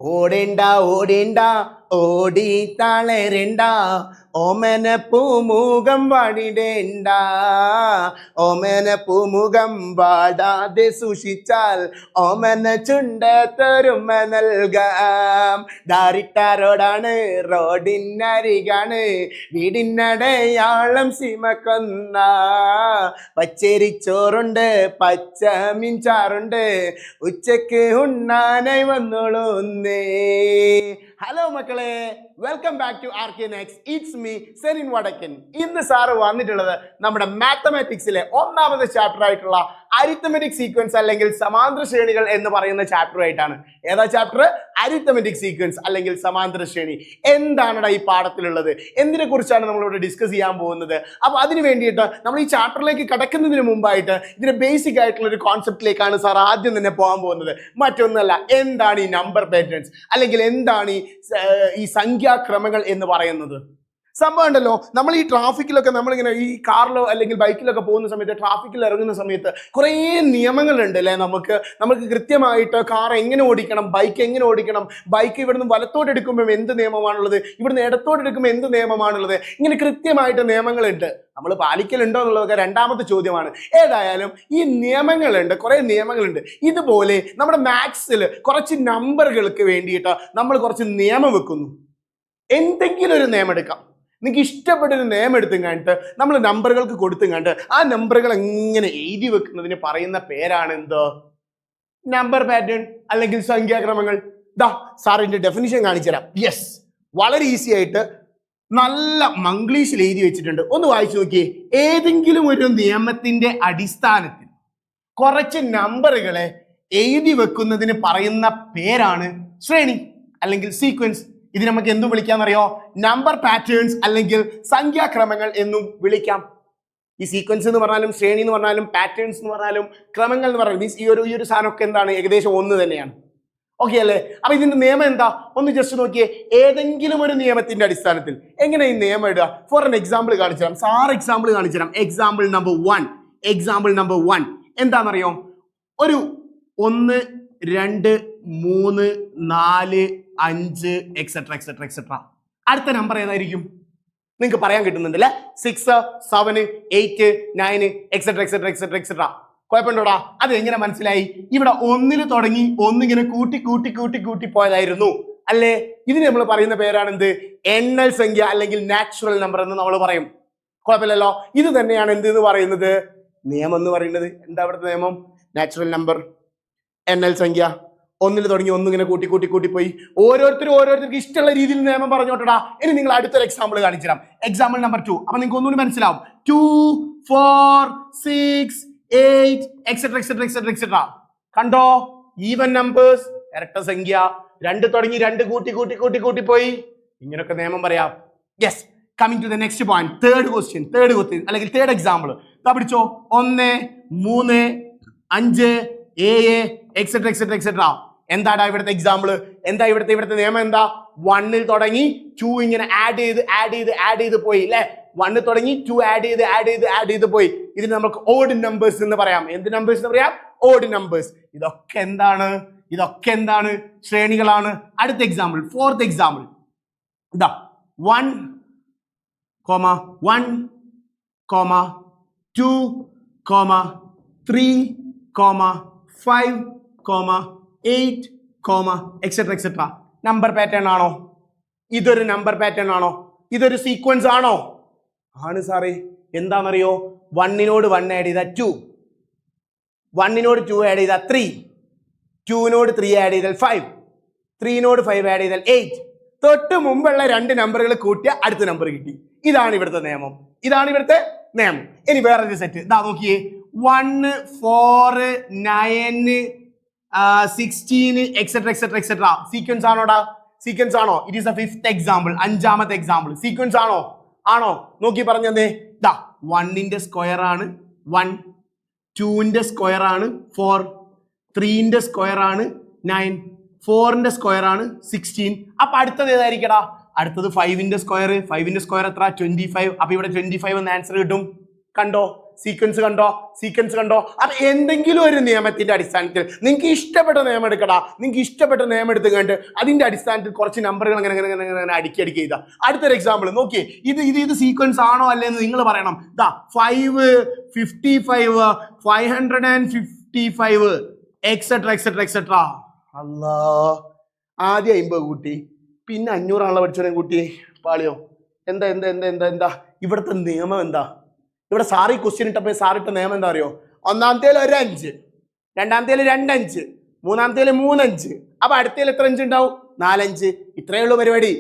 ഓടേണ്ട ഓടേണ്ട ഓടി തളരണ്ട ഓമന പൂമുഖം വാടിടേണ്ട ഓമന പൂമുഖം വാടാതെ സൂക്ഷിച്ചാൽ ഓമന ചുണ്ട തരുമ നൽകാം. ദാരിട്ടാരോടാണ് റോഡിനരികാണ് വീടിനടയാളം സിമക്കൊന്ന പച്ചരിച്ചോറുണ്ട് പച്ച മീൻചാറുണ്ട് ഉച്ചക്ക് ഉണ്ണാനായി വന്നോളൂന്നേ. ഹലോ മക്കളെ, welcome back to RK Next. It's me Celine Vadakkan. ഇന്ന് സാറ് വന്നിട്ടുള്ളത് നമ്മുടെ മാത്തമാറ്റിക്സിലെ ഒന്നാമത്തെ ചാപ്റ്റർ ആയിട്ടുള്ള അരിത്തമെറ്റിക് സീക്വൻസ് അല്ലെങ്കിൽ സമാന്തര ശ്രേണികൾ എന്ന് പറയുന്ന ചാപ്റ്റർ ആയിട്ടാണ്. ഏതാ ചാപ്റ്റർ? അരിത്തമെറ്റിക് സീക്വൻസ് അല്ലെങ്കിൽ സമാന്തര ശ്രേണി. എന്താണടാ ഈ പാഠത്തിലുള്ളത്, എന്തിനെ കുറിച്ചാണ് നമ്മളിവിടെ ഡിസ്കസ് ചെയ്യാൻ പോകുന്നത്? അപ്പൊ അതിന് വേണ്ടിയിട്ട് നമ്മൾ ഈ ചാപ്റ്ററിലേക്ക് കടക്കുന്നതിന് മുമ്പായിട്ട് ഇതിന്റെ ബേസിക് ആയിട്ടുള്ള ഒരു കോൺസെപ്റ്റിലേക്കാണ് സാർ ആദ്യം തന്നെ പോകാൻ പോകുന്നത്. മറ്റൊന്നല്ല, എന്താണ് ഈ നമ്പർ പാറ്റേൺസ് അല്ലെങ്കിൽ എന്താണ് ഈ സംഖ്യാക്രമങ്ങൾ എന്ന് പറയുന്നത്? സംഭവം ഉണ്ടല്ലോ, നമ്മൾ ഈ ട്രാഫിക്കിലൊക്കെ നമ്മളിങ്ങനെ ഈ കാറിലോ അല്ലെങ്കിൽ ബൈക്കിലൊക്കെ പോകുന്ന സമയത്ത് ട്രാഫിക്കിൽ ഇറങ്ങുന്ന സമയത്ത് കുറേ നിയമങ്ങളുണ്ട് അല്ലേ. നമുക്ക് കൃത്യമായിട്ട് കാർ എങ്ങനെ ഓടിക്കണം, ബൈക്ക് എങ്ങനെ ഓടിക്കണം, ബൈക്ക് ഇവിടുന്ന് വലത്തോട്ട് എടുക്കുമ്പോൾ എന്ത് നിയമമാണുള്ളത്, ഇവിടുന്ന് ഇടത്തോട്ട് എടുക്കുമ്പോൾ എന്ത് നിയമമാണുള്ളത്, ഇങ്ങനെ കൃത്യമായിട്ട് നിയമങ്ങളുണ്ട്. നമ്മൾ പാലിക്കലുണ്ടോ എന്നുള്ളതൊക്കെ രണ്ടാമത്തെ ചോദ്യമാണ്. ഏതായാലും ഈ നിയമങ്ങളുണ്ട്, കുറെ നിയമങ്ങളുണ്ട്. ഇതുപോലെ നമ്മുടെ മാത്സിൽ കുറച്ച് നമ്പറുകൾക്ക് വേണ്ടിയിട്ട് നമ്മൾ കുറച്ച് നിയമം വെക്കുന്നു. എന്തെങ്കിലും ഒരു നിയമം എടുക്കാം, നിങ്ങൾക്ക് ഇഷ്ടപ്പെട്ടൊരു നിയമം എടുത്തും കണ്ടിട്ട് നമ്മൾ നമ്പറുകൾക്ക് കൊടുത്തും കണ്ട് ആ നമ്പറുകൾ എങ്ങനെ എഴുതി വെക്കുന്നതിന് പറയുന്ന പേരാണ് എന്ത്? നമ്പർ പാറ്റേൺ അല്ലെങ്കിൽ സംഖ്യാക്രമങ്ങൾ. ദാ സാറിന്റെ ഡെഫിനിഷൻ കാണിച്ചുതരാം. യെസ്, വളരെ ഈസി ആയിട്ട് നല്ല മംഗ്ലീഷിൽ എഴുതി വെച്ചിട്ടുണ്ട്. ഒന്ന് വായിച്ചു നോക്കിയേ. ഏതെങ്കിലും ഒരു നിയമത്തിന്റെ അടിസ്ഥാനത്തിൽ കുറച്ച് നമ്പറുകളെ എഴുതി വെക്കുന്നതിന് പറയുന്ന പേരാണ് ശ്രേണി അല്ലെങ്കിൽ സീക്വൻസ്. ഇത് നമുക്ക് എന്തും വിളിക്കാമെന്നറിയോ? നമ്പർ പാറ്റേൺസ് അല്ലെങ്കിൽ സംഖ്യാക്രമങ്ങൾ എന്നും വിളിക്കാം. ഈ സീക്വൻസ് എന്ന് പറഞ്ഞാലും ശ്രേണി എന്ന് പറഞ്ഞാലും പാറ്റേൺസ് എന്ന് പറഞ്ഞാലും ക്രമങ്ങൾ എന്ന് പറഞ്ഞാലും മീൻസ് ഈ ഒരു സാധനമൊക്കെ എന്താണ്, ഏകദേശം ഒന്ന് തന്നെയാണ്. ഓക്കെ അല്ലേ? അപ്പൊ ഇതിന്റെ നിയമം എന്താ ഒന്ന് ജസ്റ്റ് നോക്കിയേ. ഏതെങ്കിലും ഒരു നിയമത്തിന്റെ അടിസ്ഥാനത്തിൽ എങ്ങനെ ഈ നിയമം ഇടുക? ഫോർ എൻ എക്സാമ്പിൾ കാണിച്ചു തരാം. സാർ എക്സാമ്പിൾ കാണിച്ചു തരാം. എക്സാമ്പിൾ നമ്പർ 1 എന്താണെന്നറിയോ? ഒരു 1 2 3 4 5 എക്സെട്ര. അടുത്ത നമ്പർ ഏതായിരിക്കും? നിങ്ങൾക്ക് പറയാൻ കിട്ടുന്നുണ്ടല്ലേ? 6 7 8 9 എക്സെട്ര. കുഴപ്പമുണ്ടോടാ? അത് എങ്ങനെ മനസ്സിലായി? ഇവിടെ 1 തുടങ്ങി ഒന്നിങ്ങനെ കൂട്ടി പോയതായിരുന്നു അല്ലേ? ഇതിന് നമ്മൾ പറയുന്ന പേരാണ് എന്ത്? എണ്ണൽ സംഖ്യ അല്ലെങ്കിൽ നാച്ചുറൽ നമ്പർ എന്ന് നമ്മൾ പറയും. കുഴപ്പമില്ലല്ലോ. ഇത് തന്നെയാണ് എന്ത് എന്ന് പറയുന്നത്? നിയമം എന്ന് പറയുന്നത്. എന്താ അവിടുത്തെ നിയമം? നാച്ചുറൽ നമ്പർ, എണ്ണൽ സംഖ്യ. 1 തുടങ്ങി ഒന്നിങ്ങനെ കൂട്ടി പോയി. ഓരോരുത്തർക്ക് ഇഷ്ടമുള്ള രീതിയിൽ നിയമം പറഞ്ഞോട്ടടാ. ഇനി നിങ്ങൾ അടുത്തൊരു എക്സാമ്പിൾ കാണിച്ചു തരാം. Example number 2. അപ്പൊ നിങ്ങൾക്ക് ഒന്നുകൂടി മനസ്സിലാവും. 2 4 6 8 എക്സെട്ര. കണ്ടോ? ഈവൻ നമ്പേഴ്സ്, ഇരട്ട സംഖ്യ. 2 തുടങ്ങി 2 കൂട്ടി പോയി. ഇങ്ങനെയൊക്കെ നിയമം പറയാം. Yes, coming to the next point. Third question അല്ലെങ്കിൽ തേർഡ് എക്സാമ്പിൾ പിടിച്ചോ. 1 3 5 7 എക്സെട്ര. എന്താടാ ഇവിടുത്തെ എക്സാമ്പിൾ? എന്താ ഇവിടുത്തെ നിയമം? എന്താ? 1 തുടങ്ങി 2 ഇങ്ങനെ ആഡ് ചെയ്ത് പോയി അല്ലെ? 1 തുടങ്ങി 2 ആഡ് ചെയ്ത് പോയി. ഇതിന് നമുക്ക് ഓഡ് നമ്പേഴ്സ് എന്ന് പറയാം. എന്ത് നമ്പേഴ്സ് എന്ന് പറയാം? Odd numbers. ഇതൊക്കെ എന്താണ്? ശ്രേണികളാണ്. അടുത്ത എക്സാമ്പിൾ, ഫോർത്ത് എക്സാമ്പിൾ. ഇതാ 1 1 2 3 5 8 എക്സെട്ര. നമ്പർ പാറ്റേൺ ആണോ? ഇതൊരു നമ്പർ പാറ്റേൺ ആണോ? ഇതൊരു സീക്വൻസ് ആണോ? ആണ് സാറേ. എന്താണെന്നറിയോ? 1 1 ആഡ് ചെയ്താൽ 2, 1 2 ആഡ് ചെയ്താൽ 3, 2 3 ആഡ് ചെയ്താൽ 5, 3 5 ആഡ് ചെയ്താൽ 8. തൊട്ട് മുമ്പുള്ള 2 നമ്പറുകൾ കൂട്ടിയ അടുത്ത നമ്പർ കിട്ടി. ഇതാണ് ഇവിടുത്തെ നിയമം. ഇനി വേറൊരു സെറ്റ്. ഇതാ നോക്കിയേ. 1 4 9 16 എക്സെട്ര. സീക്വൻസ് ആണോടാ? സീക്വൻസ് ആണോ? It is A fifth example, അഞ്ചാമത്തെ എക്സാമ്പിൾ. സീക്വൻസ് ആണോ? നോക്കി പറഞ്ഞേ. ദാ 1ന്റെ സ്ക്വയർ ആണ് 1, 2ന്റെ സ്ക്വയർ ആണ് 4, 3ന്റെ സ്ക്വയർ ആണ് 9, 4ന്റെ സ്ക്വയർ ആണ് 16. അപ്പൊ അടുത്തത് ഏതായിരിക്കടാ? അടുത്തത് 5ന്റെ സ്ക്വയർ. 5ന്റെ സ്ക്വയർ എത്ര? 25. അപ്പൊ ഇവിടെ 25 എന്ന് ആൻസർ കിട്ടും. കണ്ടോ? സീക്വൻസ് കണ്ടോ? അപ്പൊ എന്തെങ്കിലും ഒരു നിയമത്തിന്റെ അടിസ്ഥാനത്തിൽ നിങ്ങൾക്ക് ഇഷ്ടപ്പെട്ട നിയമം എടുക്കടാ. നിങ്ങൾക്ക് ഇഷ്ടപ്പെട്ട നിയമം എടുത്ത് കണ്ട് അതിന്റെ അടിസ്ഥാനത്തിൽ കുറച്ച് നമ്പറുകൾ അങ്ങനെ അടുക്കി ചെയ്താ. അടുത്തൊരു എക്സാമ്പിൾ നോക്കിയേ. ഇത് സീക്വൻസ് ആണോ അല്ലേ എന്ന് നിങ്ങൾ പറയണം. 5, 55, 555 എക്സെട്രാ. അല്ലാ, ആദ്യം 50 കൂട്ടി, പിന്നെ 500 ആണല്ലോ പഠിച്ചോനെ കൂട്ടി. പാളിയോ? എന്താ ഇവിടുത്തെ നിയമം എന്താ? ഇവിടെ സാറി ക്വസ്റ്റ്യൻ ഇട്ടപ്പോ സാറിട്ട നിയമം എന്താ അറിയോ? ഒന്നാമത്തേൽ 1 5, രണ്ടാമത്തേൽ 2 5, മൂന്നാമത്തേൽ 3 5. അപ്പൊ അടുത്തേൽ എത്ര 5 ഉണ്ടാവും? 4 5. ഇത്രയേ ഉള്ളൂ പരിപാടി.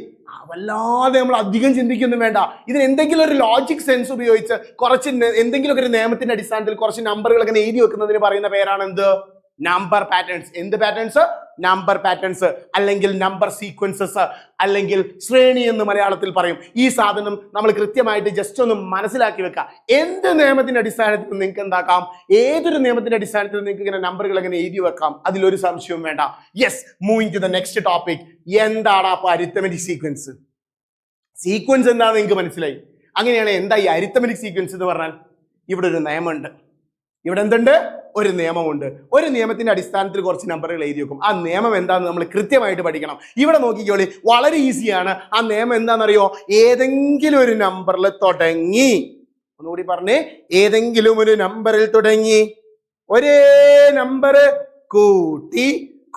വല്ലാതെ നമ്മൾ അധികം ചിന്തിക്കൊന്നും വേണ്ട. ഇതിന് എന്തെങ്കിലും ഒരു ലോജിക് സെൻസ് ഉപയോഗിച്ച് കുറച്ച് എന്തെങ്കിലും ഒരു നിയമത്തിന്റെ അടിസ്ഥാനത്തിൽ കുറച്ച് നമ്പറുകൾ അങ്ങനെ എഴുതി വെക്കുന്നതിന് പറയുന്ന പേരാണ് എന്ത്? Number patterns. എന്ത് പാറ്റേൺസ്? നമ്പർ പാറ്റേൺസ്, അല്ലെങ്കിൽ നമ്പർ സീക്വൻസസ്, അല്ലെങ്കിൽ ശ്രേണി എന്ന് മലയാളത്തിൽ പറയും. ഈ സാധനം നമ്മൾ കൃത്യമായിട്ട് ജസ്റ്റ് ഒന്ന് മനസ്സിലാക്കി വെക്കുക. എന്ത് നിയമത്തിന്റെ അടിസ്ഥാനത്തിൽ നിങ്ങൾക്ക് എന്താക്കാം? ഏതൊരു നിയമത്തിന്റെ അടിസ്ഥാനത്തിൽ നിങ്ങൾക്ക് ഇങ്ങനെ നമ്പറുകൾ എങ്ങനെ എഴുതി വെക്കാം. അതിലൊരു സംശയവും വേണ്ട. Yes, moving to the next topic. എന്താണ് അപ്പൊ അരിത്തമെറ്റിക് സീക്വൻസ്? സീക്വൻസ് എന്താണെന്ന് നിങ്ങൾക്ക് മനസ്സിലായി. അങ്ങനെയാണ് എന്താ ഈ അരിത്തമെറ്റിക് സീക്വൻസ് എന്ന് പറഞ്ഞാൽ? ഇവിടെ ഒരു നിയമമുണ്ട്. ഇവിടെ എന്തുണ്ട്? ഒരു നിയമമുണ്ട്. ഒരു നിയമത്തിന്റെ അടിസ്ഥാനത്തിൽ കുറച്ച് നമ്പറുകൾ എഴുതി വെക്കും. ആ നിയമം എന്താണെന്ന് നമ്മൾ കൃത്യമായിട്ട് പഠിക്കണം. ഇവിടെ നോക്കിക്കോളി, വളരെ ഈസിയാണ്. ആ നിയമം എന്താണെന്നറിയോ? ഏതെങ്കിലും ഒരു നമ്പറിൽ തുടങ്ങി, ഒന്നുകൂടി പറഞ്ഞേ, ഏതെങ്കിലും ഒരു നമ്പറിൽ തുടങ്ങി ഒരേ നമ്പർ കൂട്ടി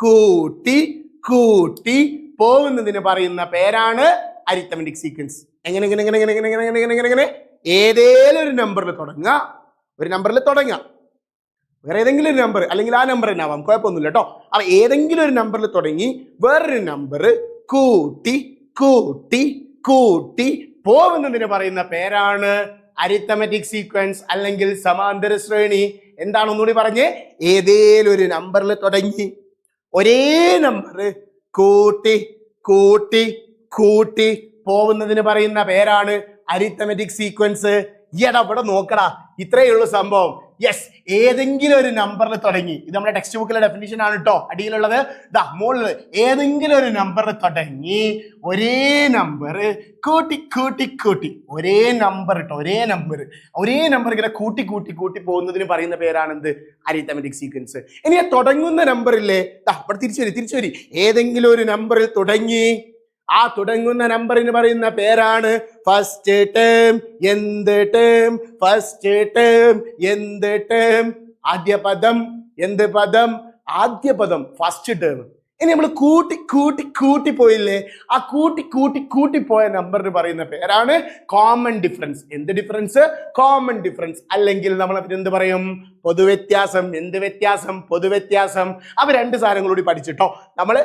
കൂട്ടി കൂട്ടി പോകുന്നതിന് പറയുന്ന പേരാണ് അരിത്തമെറ്റിക് സീക്വൻസ്. എങ്ങനെ? ഏതേലും ഒരു നമ്പറിൽ തുടങ്ങുക, വേറെ ഏതെങ്കിലും ഒരു നമ്പർ, അല്ലെങ്കിൽ ആ നമ്പർ തന്നെ ആവാം, കുഴപ്പമൊന്നുമില്ല കേട്ടോ. അപ്പൊ ഏതെങ്കിലും ഒരു നമ്പറിൽ തുടങ്ങി വേറൊരു നമ്പർ കൂട്ടി കൂട്ടി കൂട്ടി പോകുന്നതിന് പറയുന്ന പേരാണ് അരിത്തമെറ്റിക് സീക്വൻസ്, അല്ലെങ്കിൽ സമാന്തര ശ്രേണി. എന്താണ് ഒന്നുകൂടി പറഞ്ഞേ? ഏതേലും ഒരു നമ്പറിൽ തുടങ്ങി ഒരേ നമ്പർ കൂട്ടി കൂട്ടി കൂട്ടി പോകുന്നതിന് പറയുന്ന പേരാണ് അരിത്തമെറ്റിക് സീക്വൻസ്. ഇവിടെ നോക്കടാ, ഇത്രയേ ഉള്ളൂ സംഭവം. യെസ്, ഏതെങ്കിലും ഒരു നമ്പറിൽ തുടങ്ങി. ഇത് നമ്മുടെ ടെക്സ്റ്റ് ബുക്കിലെ ഡെഫിനിഷൻ ആണ് കേട്ടോ, അടിയിലുള്ളത്. മുകളിൽ ഏതെങ്കിലും ഒരു നമ്പറിൽ തുടങ്ങി ഒരേ നമ്പർ കൂട്ടി കൂട്ടി കൂട്ടി, ഒരേ നമ്പർ ഇങ്ങനെ കൂട്ടി കൂട്ടി കൂട്ടി പോകുന്നതിന് പറയുന്ന പേരാണ് എന്ത്? Arithmetic sequence. ഇനി തുടങ്ങുന്ന നമ്പറില്ലേ, അവിടെ തിരിച്ചു വരി. ഏതെങ്കിലും ഒരു നമ്പറിൽ തുടങ്ങി, ആ തുടങ്ങുന്ന നമ്പറിന് പറയുന്ന പേരാണ് ഫസ്റ്റ് ടേം. എന്ത് ടേം? First term. എന്ത് ടേം? ആദ്യ പദം. എന്ത് പദം? ആദ്യ പദം, ഫസ്റ്റ് ടേം. ഇനി നമ്മൾ കൂട്ടി കൂട്ടി കൂട്ടി പോയില്ലേ, ആ കൂട്ടി കൂട്ടി കൂട്ടി പോയ നമ്പറിന് പറയുന്ന പേരാണ് കോമൺ ഡിഫറൻസ്. എന്ത് ഡിഫറൻസ്? കോമൺ ഡിഫറൻസ്, അല്ലെങ്കിൽ നമ്മൾ അതിനെന്ത് പറയും? പൊതുവ്യത്യാസം. എന്ത് വ്യത്യാസം? പൊതുവ്യത്യാസം. അവ രണ്ട് സാധനങ്ങളൂടി പഠിച്ചിട്ടോ. നമ്മൾ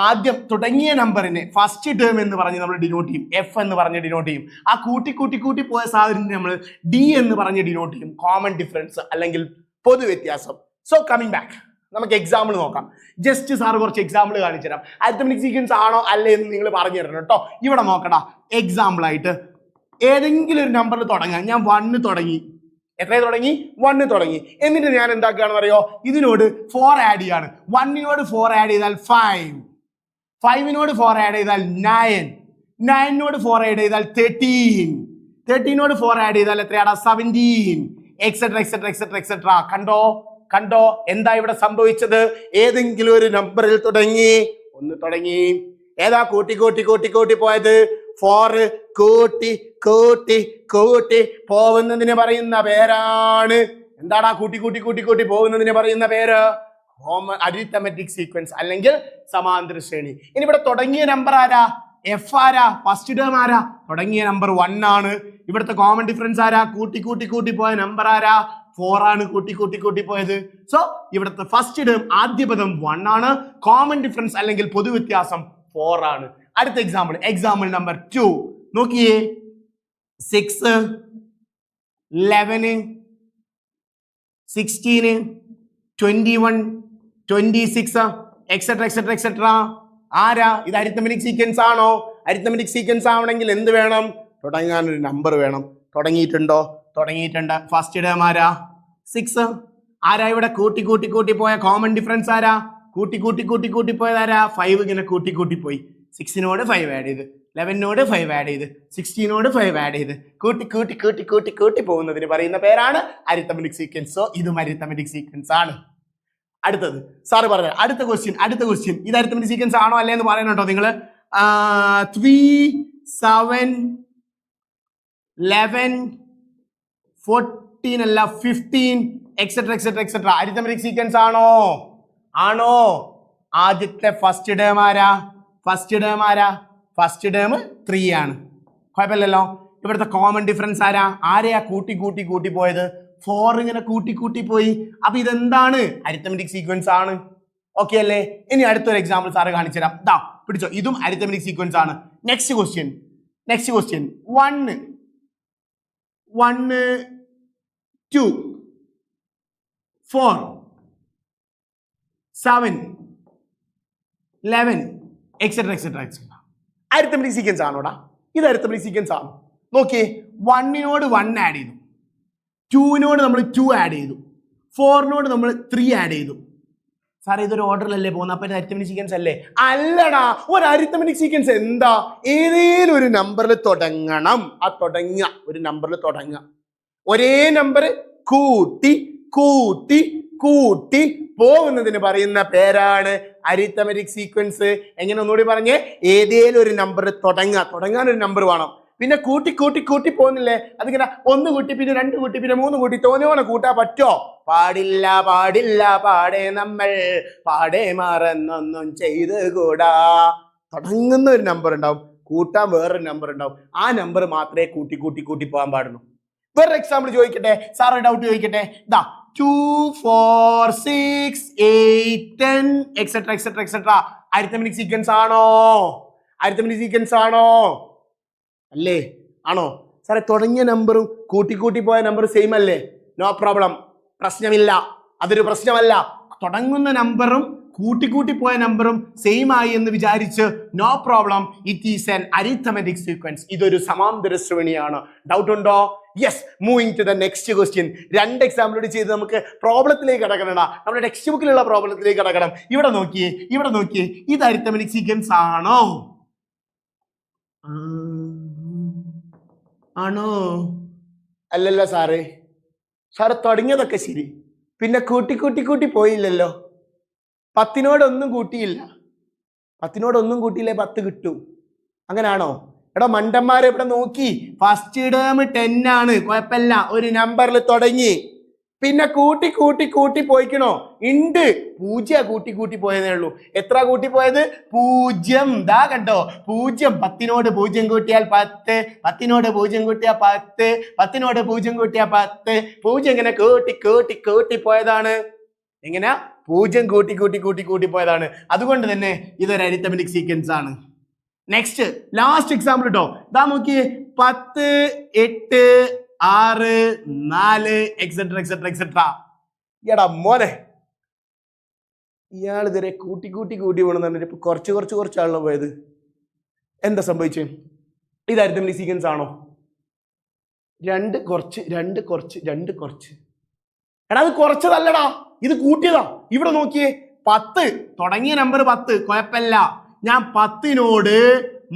ആദ്യം തുടങ്ങിയ നമ്പറിനെ ഫസ്റ്റ് ടേം എന്ന് പറഞ്ഞ് നമ്മൾ ഡിനോട്ട് ചെയ്യും, എഫ് എന്ന് പറഞ്ഞ് ഡിനോട്ട് ചെയ്യും. ആ കൂട്ടി കൂട്ടി കൂട്ടി പോയ സാധനത്തിന് നമ്മൾ ഡി എന്ന് പറഞ്ഞ് ഡിനോട്ട് ചെയ്യും, കോമൺ ഡിഫറൻസ് അല്ലെങ്കിൽ പൊതുവ്യത്യാസം. സോ കമ്മിങ് ബാക്ക്, നമുക്ക് എക്സാമ്പിൾ നോക്കാം. ജസ്റ്റ് സാർ കുറച്ച് എക്സാമ്പിൾ കാണിച്ചു തരാം. അരിത്തമെറ്റിക് സീക്വൻസ് ആണോ അല്ലേ എന്ന് നിങ്ങൾ പറഞ്ഞു തരണം കേട്ടോ. ഇവിടെ നോക്കടാ, എക്സാമ്പിൾ ആയിട്ട് ഏതെങ്കിലും ഒരു നമ്പറിൽ തുടങ്ങാം. ഞാൻ 1 തുടങ്ങി. എത്ര തുടങ്ങി? 1 തുടങ്ങി. എന്നിട്ട് ഞാൻ എന്താക്കുകയാണെന്ന് അറിയോ? ഇതിനോട് 4 ആഡ് ചെയ്യാണ്. 1നോട് 4 ആഡ് ചെയ്താൽ 5, 5നോട് 4 ആഡ് ചെയ്താൽ 9, 9നോട് 4 ആഡ് ചെയ്താൽ 13, 13നോട് 4 ആഡ് ചെയ്താൽ എത്രയാണ്? 17, എക്സെട്രാ എക്സെട്രാ എക്സെട്രാ എക്സെട്രാ. കണ്ടോ എന്താ ഇവിടെ സംഭവിച്ചത്? ഏതെങ്കിലും ഒരു നമ്പറിൽ തുടങ്ങി, 1 തുടങ്ങി. ഏതാ കൂട്ടി കൂട്ടി കൂട്ടി കൂട്ടി പോയത്? 4. കൂട്ടി കൂട്ടി കൂട്ടി പോകുന്നതിന് പറയുന്ന പേരാണ് എന്താടാ? കൂട്ടി കൂട്ടി കൂട്ടി കൂട്ടി പോകുന്നതിന് പറയുന്ന പേര് അരിത്തമെറ്റിക് സീക്വൻസ് അല്ലെങ്കിൽ സമാന്തര ശ്രേണി. ഇനി ഇവിടെ തുടങ്ങിയ നമ്പർ ആരാ? എഫ് ആരാ? ഫസ്റ്റ് ടേം ആരാ? തുടങ്ങിയ നമ്പർ 1 ആണ്. ഇവിടുത്തെ കോമൺ ഡിഫറൻസ് ആരാ? കൂട്ടി കൂട്ടി കൂട്ടി പോയ നമ്പർ ആരാ? 4 ആണ് കൂട്ടി കൂട്ടി കൂട്ടി പോയത്. സോ ഇവിടുത്തെ ഫസ്റ്റ് ടേം ആദ്യ പദം 1 ആണ്. കോമൺ ഡിഫറൻസ് അല്ലെങ്കിൽ പൊതുവ്യത്യാസം 4 ആണ്. അടുത്ത എക്സാമ്പിൾ നമ്പർ 2 നോക്കിയേ. 6, 11, 16, 21, 26 എക്സെട്രാ എക്സെട്രാ എക്സെട്രാ. ആരാ? ഇത് അരിത്തമെറ്റിക് സീക്വൻസ് ആണോ? അരിത്തമെറ്റിക് സീക്വൻസ് ആവണമെങ്കിൽ എന്ത് വേണം? തുടങ്ങാൻ ഒരു നമ്പർ വേണം. തുടങ്ങിയിട്ടുണ്ടോ? തുടങ്ങിയിട്ടുണ്ട്. ഫസ്റ്റ് ടേം ആരാ? 6. ആരാ ഇവിടെ കൂട്ടി കൂട്ടി കൂട്ടി പോയ കോമൺ ഡിഫറൻസ് ആരാ? കൂട്ടി കൂട്ടി കൂട്ടി കൂട്ടി പോയത് ആരാ? 5 ഇങ്ങനെ കൂട്ടി കൂട്ടി പോയി. 6നോട് 5 ആഡ് ചെയ്ത്, 11നോട് 5 ആഡ് ചെയ്ത്, 16നോട് 5 ആഡ് ചെയ്ത് കൂട്ടി കൂട്ടി കൂട്ടി കൂട്ടി കൂട്ടി പോകുന്നതിന് പറയുന്ന പേരാണ് അരിത്തമെറ്റിക് സീക്വൻസ്. സോ ഇതും അരിത്തമെറ്റിക് സീക്വൻസ് ആണ്. അടുത്തത് സാറ് പറഞ്ഞ അടുത്ത ക്വസ്റ്റ്യൻ ഇത് അരിത്തമെറ്റിക് സീക്വൻസ് ആണോ അല്ലേ എന്ന് പറയണോ നിങ്ങൾ. 3, 7, 11, 14 അല്ല 15 etcetera etcetera etcetera arithmetic sequence ആണോ? ആദ്യത്തെ ഫസ്റ്റ് ടേം ആരാ? ഫസ്റ്റ് ടേം 3 ആണ്. കുഴപ്പമില്ലല്ലോ. ഇവിടുത്തെ കോമൺ ഡിഫറൻസ് ആരെയാ കൂട്ടി കൂട്ടി കൂട്ടി പോയത്? 4 ഇങ്ങനെ കൂട്ടി കൂട്ടി പോയി. അപ്പൊ ഇതെന്താണ്? അരിത്തമെറ്റിക് സീക്വൻസ് ആണ്. ഓക്കെ അല്ലേ? ഇനി അടുത്തൊരു എക്സാമ്പിൾ സാറ് കാണിച്ചു തരാം. ദാ പിടിച്ചോ, ഇതും അരിത്തമെറ്റിക് സീക്വൻസ് ആണ്. Next question 1, 2, 4, 7, 11 etcetera etcetera etcetera arithmetic sequence ആണോടാ? ഇത് അരിത്തമെറ്റിക് സീക്വൻസ് ആണ്. നോക്കിയേ, 1നോട് 1 ആഡ് ചെയ്തു, 2നോട് നമ്മൾ 2 ആഡ് ചെയ്തു, 4നോട് നമ്മൾ 3 ആഡ് ചെയ്തു. സാറേ ഇതൊരു ഓർഡറിലല്ലേ പോകുന്നത്, അപ്പൊ അരിത്തമെറ്റിക് സീക്വൻസ് അല്ലേ? അല്ലടാ, ഒരു അരിത്തമെറ്റിക് സീക്വൻസ് എന്താ? ഏതേലും ഒരു നമ്പറിൽ തുടങ്ങണം. ആ തുടങ്ങുക ഒരു നമ്പറിൽ തുടങ്ങുക, ഒരേ നമ്പർ കൂട്ടി കൂട്ടി കൂട്ടി പോകുന്നതിന് പറയുന്ന പേരാണ് അരിത്തമെറ്റിക് സീക്വൻസ്. എങ്ങനെ ഒന്നുകൂടി പറഞ്ഞേ? ഏതേലും ഒരു നമ്പറിൽ തുടങ്ങാൻ ഒരു നമ്പർ വേണം. പിന്നെ കൂട്ടി കൂട്ടി കൂട്ടി പോകുന്നില്ലേ, അതിങ്ങനെ 1 കൂട്ടി പിന്നെ 2 കൂട്ടി പിന്നെ 3 കൂട്ടി തോന്നിയോണം കൂട്ടാൻ പറ്റോ? പാടില്ല പാടില്ല, പാടേ നമ്മൾ പാടേ മറന്നൊന്നും ചെയ്ത് കൂടാ. തുടങ്ങുന്ന ഒരു നമ്പർ ഉണ്ടാവും, കൂട്ടാൻ വേറൊരു നമ്പർ ഉണ്ടാവും. ആ നമ്പർ മാത്രമേ കൂട്ടി കൂട്ടി കൂട്ടി പോകാൻ പാടുള്ളൂ. വേറൊരു എക്സാമ്പിൾ ചോദിക്കട്ടെ, സാറ് ഡൗട്ട് ചോദിക്കട്ടെ. ഇതാ 2, 4, 6, 8, 10 etcetera etcetera etcetera arithmetic sequence ആണോ? അരിത്തമെറ്റിക് സീക്വൻസ് ആണോ? അല്ലേ? ആണോ? സാറേ തുടങ്ങിയ നമ്പറും കൂട്ടി കൂട്ടി പോയ നമ്പർ സെയിം അല്ലേ? നോ പ്രോബ്ലം, പ്രശ്നമില്ല, അതൊരു പ്രശ്നമല്ല. തുടങ്ങുന്ന നമ്പറും കൂട്ടിക്കൂട്ടി പോയ നമ്പറും സെയിം ആയി എന്ന് വിചാരിച്ച് no problem, it is an arithmetic sequence. ഇതൊരു സമാന്തര ശ്രേണിയാണ്. ഡൗട്ട് ഉണ്ടോ? Yes. Moving to the next question. 2 example ചെയ്ത് നമുക്ക് പ്രോബ്ലത്തിലേക്ക് കടക്കണം. നമ്മുടെ ടെക്സ്റ്റ് ബുക്കിലുള്ള പ്രോബ്ലത്തിലേക്ക് കടക്കണം. ഇവിടെ നോക്കിയേ, ഇത് അരിത്തമെറ്റിക് സീക്വൻസ് ആണോ? അല്ലല്ലോ സാറേ തുടങ്ങിയതൊക്കെ ശരി, പിന്നെ കൂട്ടി കൂട്ടി കൂട്ടി പോയില്ലല്ലോ. 10നോടൊന്നും കൂട്ടിയില്ല, 10 കിട്ടും. അങ്ങനാണോ? എടാ മണ്ടന്മാരെ, ഇവിടെ നോക്കി, ഫസ്റ്റ് ടേം 10 ആണ്, കുഴപ്പമില്ല, ഒരു നമ്പറിൽ തുടങ്ങി, പിന്നെ കൂട്ടി കൂട്ടി കൂട്ടി പോയിക്കണോ? ഉണ്ട്, 0 കൂട്ടി കൂട്ടി പോയതേ ഉള്ളൂ. എത്ര കൂട്ടി പോയത്? 0. ദാ കണ്ടോ, 0. 10നോട് 0 കൂട്ടിയാൽ 10, 10നോട് 0 കൂട്ടിയാൽ 10, 10നോട് 0 കൂട്ടിയാൽ 10. 0 ഇങ്ങനെ കൂട്ടി കൂട്ടി കൂട്ടി പോയതാണ്. എങ്ങനെയാ? 0 കൂട്ടി കൂട്ടി കൂട്ടി കൂട്ടി പോയതാണ്. അതുകൊണ്ട് തന്നെ ഇതൊരു അരിത്തമെറ്റിക് സീക്വൻസ് ആണ്. നെക്സ്റ്റ് ലാസ്റ്റ് എക്സാമ്പിൾ കേട്ടോ. ദാ നോക്കിയേ, 10, 8, 6, 4 എക്സെട്ര എക്സെട്ര എക്സെട്ര. എടാ മോനെ, ഇയാൾ ഇതുവരെ കൂട്ടി കൂട്ടി കൂട്ടി പോകണമെന്ന് ഇപ്പൊ കുറച്ചാണല്ലോ പോയത്. എന്താ സംഭവിച്ചേ? ഇത് അരിത്തമെറ്റിക് സീക്വൻസ് ആണോ? 2 കുറച്ച് 2 കുറച്ച് 2 കുറച്ച്. എടാ അത് കുറച്ചതല്ലടാ, ഇത് കൂട്ടിയതാ. ഇവിടെ നോക്കിയേ, 10 തുടങ്ങിയ നമ്പർ 10, കുഴപ്പമില്ല. ഞാൻ 10നോട്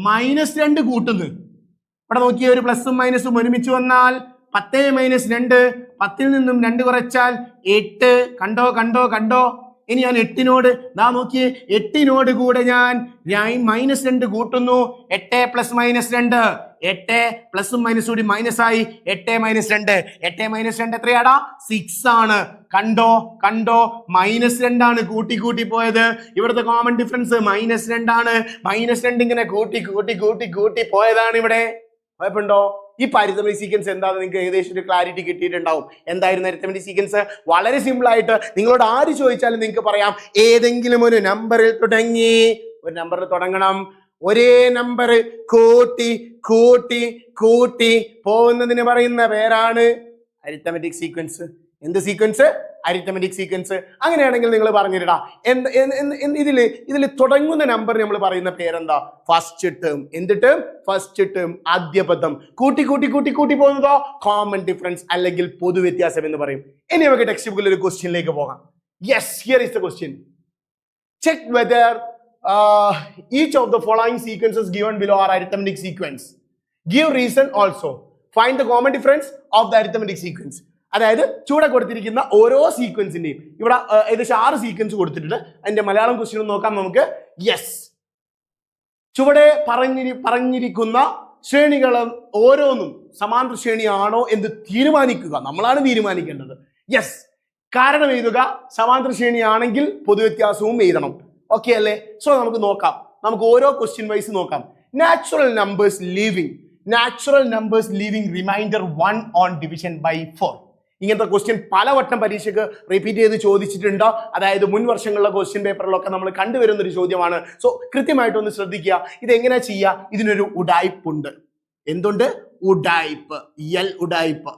-2 കൂട്ടുന്നു. ഇവിടെ നോക്കിയേ, ഒരു പ്ലസും മൈനസും ഒരുമിച്ച് വന്നാൽ 10 - 2, 10ൽ നിന്നും 2 കുറച്ചാൽ 8. കണ്ടോ കണ്ടോ കണ്ടോ? ഇനി ഞാൻ 8നോട് ദാ നോക്കിയേ, 8നോട് കൂടെ ഞാൻ -2 കൂട്ടുന്നു. 8 + -2, 8 പ്ലസും മൈനസും കൂടി മൈനസായി. 8 - 2, 8 - 2 എത്രയാടാ? 6 ആണ്. കണ്ടോ കണ്ടോ? -2 ആണ് കൂട്ടി കൂട്ടി പോയത്. ഇവിടുത്തെ കോമൺ ഡിഫറൻസ് -2 ആണ്. -2 ഇങ്ങനെ കൂട്ടി കൂട്ടി കൂട്ടി കൂട്ടി പോയതാണ് ഇവിടെ. കുഴപ്പമുണ്ടോ? ഈ അരിത്തമെറ്റിക് സീക്വൻസ് എന്താണെന്ന് നിങ്ങൾക്ക് ഏകദേശം ഒരു ക്ലാരിറ്റി കിട്ടിയിട്ടുണ്ടാവും. എന്തായിരുന്നു അരിത്തമെറ്റിക് സീക്വൻസ്? വളരെ സിമ്പിൾ ആയിട്ട് നിങ്ങളോട് ആര് ചോദിച്ചാലും നിങ്ങൾക്ക് പറയാം, ഏതെങ്കിലും ഒരു നമ്പറിൽ തുടങ്ങണം. ഒരേ നമ്പർ കൂട്ടി കൂട്ടി കൂട്ടി പോകുന്നതിന് പറയുന്ന പേരാണ് അരിത്തമെറ്റിക് സീക്വൻസ്. എന്ത് സീക്വൻസ്? Arithmetic sequence. അങ്ങനെയാണെങ്കിൽ നിങ്ങൾ പറഞ്ഞിടാ, ഇതിൽ തുടങ്ങുന്ന നമ്പർ നമ്മൾ പറയുന്ന പേരെന്താ? First term. എന്ത് ടേം? ഫസ്റ്റ് ടേം, ആദ്യ പദം. കൂട്ടി കൂട്ടി കൂട്ടി കൂട്ടി പോകുന്നതോ കോമൺ ഡിഫറൻസ് അല്ലെങ്കിൽ പൊതുവ്യത്യാസം എന്ന് പറയും. ഇനി നമുക്ക് ടെക്സ്റ്റ് ബുക്കിൽ ഒരു ക്വസ്റ്റ്യനിലേക്ക് പോകാം. Yes, here is the question. Check whether each of the following sequences given below are arithmetic sequence. Give reason also. Find the common difference of the arithmetic sequence. അതായത് ചൂടെ കൊടുത്തിരിക്കുന്ന ഓരോ സീക്വൻസിന്റെയും ഇവിടെ ഏകദേശം 6 സീക്വൻസ് കൊടുത്തിട്ടുണ്ട്. അതിന്റെ മലയാളം ക്വസ്റ്റ്യൻ നോക്കാം നമുക്ക്. യെസ്, ചുവടെ പറഞ്ഞിരിക്കുന്ന ശ്രേണികളും ഓരോന്നും സമാന്തര ശ്രേണിയാണോ എന്ന് തീരുമാനിക്കുക. നമ്മളാണ് തീരുമാനിക്കേണ്ടത്. യെസ്, കാരണം എഴുതുക. സമാന്തര ശ്രേണിയാണെങ്കിൽ പൊതുവ്യത്യാസവും എഴുതണം. ഓക്കെ അല്ലേ? സോ നമുക്ക് നോക്കാം. നമുക്ക് ഓരോ ക്വസ്റ്റ്യൻ വൈസ് നോക്കാം. Natural numbers leaving remainder 1 on division by 4. ഇങ്ങനത്തെ ക്വസ്റ്റ്യൻ പലവട്ടം പരീക്ഷയ്ക്ക് റിപ്പീറ്റ് ചെയ്ത് ചോദിച്ചിട്ടുണ്ട്. അതായത് മുൻ വർഷങ്ങളിലെ ക്വസ്റ്റ്യൻ പേപ്പറിലൊക്കെ നമ്മൾ കണ്ടുവരുന്ന ഒരു ചോദ്യമാണ്. സോ കൃത്യമായിട്ടൊന്ന് ശ്രദ്ധിക്കുക. ഇതെങ്ങനെ ചെയ്യുക? ഇതിനൊരു ഉഡായിപ്പ് ഉണ്ട്. എന്തുണ്ട്? ഉഡായിപ്പ്. ഉഡായിപ്പ്.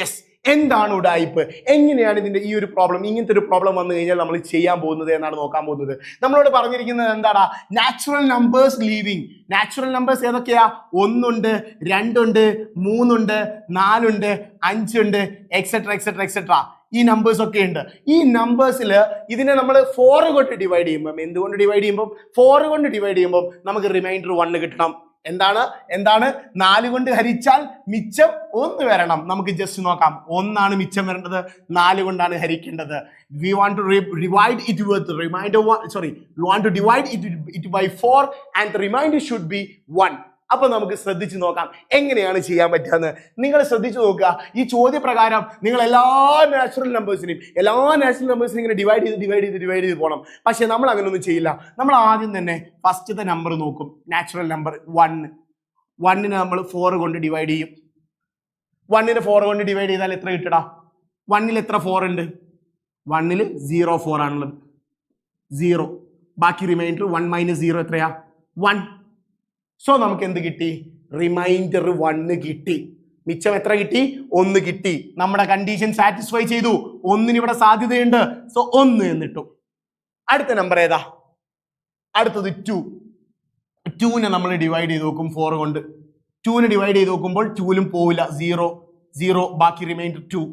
യെസ്, എന്താണ് ഉഡായിപ്പ്? എങ്ങനെയാണ് ഇതിന്റെ ഈ ഒരു പ്രോബ്ലം, ഇങ്ങനത്തെ ഒരു പ്രോബ്ലം വന്നു കഴിഞ്ഞാൽ നമ്മൾ ചെയ്യാൻ പോകുന്നത് എന്നാണ് നോക്കാൻ പോകുന്നത്. നമ്മളോട് പറഞ്ഞിരിക്കുന്നത് എന്താണ്? Natural numbers leaving. Natural numbers ഏതൊക്കെയാ? 1 ഉണ്ട്, 2 ഉണ്ട്, 3 ഉണ്ട്, 4 ഉണ്ട്, 5 ഉണ്ട്, എക്സെട്ര എക്സെട്ര എക്സെട്ര. ഈ നമ്പേഴ്സ് ഒക്കെ ഉണ്ട്. ഈ നമ്പേഴ്സിൽ ഇതിനെ നമ്മൾ 4 കൊണ്ട് ഡിവൈഡ് ചെയ്യുമ്പോൾ, എന്തുകൊണ്ട് ഡിവൈഡ് ചെയ്യുമ്പോൾ? 4 കൊണ്ട് ഡിവൈഡ് ചെയ്യുമ്പോൾ നമുക്ക് റിമൈൻഡർ 1 കിട്ടണം. എന്താണ് 4 കൊണ്ട് ഹരിച്ചാൽ മിച്ചം 1 വരണം. നമുക്ക് ജസ്റ്റ് നോക്കാം. 1 ആണ് മിച്ചം വരേണ്ടത്, 4 കൊണ്ടാണ് ഹരിക്കേണ്ടത്. We want to divide it with remainder 1. We want to divide it by 4 and the remainder should be 1. അപ്പൊ നമുക്ക് ശ്രദ്ധിച്ചു നോക്കാം എങ്ങനെയാണ് ചെയ്യാൻ പറ്റുകയെന്ന്. നിങ്ങൾ ശ്രദ്ധിച്ചു നോക്കുക. ഈ ചോദ്യപ്രകാരം നിങ്ങൾ എല്ലാ നാച്ചുറൽ നമ്പേഴ്സിനെയും ഇങ്ങനെ ഡിവൈഡ് ചെയ്ത് പോകണം. പക്ഷെ നമ്മൾ അങ്ങനെയൊന്നും ചെയ്യില്ല. നമ്മൾ ആദ്യം തന്നെ ഫസ്റ്റത്തെ നമ്പർ നോക്കും. നാച്ചുറൽ നമ്പർ 1 നമ്മൾ 4 കൊണ്ട് ഡിവൈഡ് ചെയ്യും. 1 4 കൊണ്ട് ഡിവൈഡ് ചെയ്താൽ എത്ര കിട്ടടാ? 1 എത്ര 4 ഉണ്ട്? 1 0 4 ആണുള്ളത്. 0. ബാക്കി റിമൈൻഡർ 1 - 0 എത്രയാ? 1. സോ നമുക്ക് എന്ത് കിട്ടി? റിമൈൻഡർ 1 കിട്ടി. മിച്ചം എത്ര കിട്ടി? 1 കിട്ടി. നമ്മുടെ കണ്ടീഷൻ സാറ്റിസ്ഫൈ ചെയ്തു. 1 ഇവിടെ സാധ്യതയുണ്ട്. സോ 1 എന്നിട്ടു. അടുത്ത നമ്പർ ഏതാ? അടുത്തത് 2. 2നെ നമ്മൾ ഡിവൈഡ് ചെയ്ത് നോക്കും 4 കൊണ്ട്. 2നെ ഡിവൈഡ് ചെയ്ത് നോക്കുമ്പോൾ 2ലും പോവില്ല. 0. ബാക്കി റിമൈൻഡർ 2.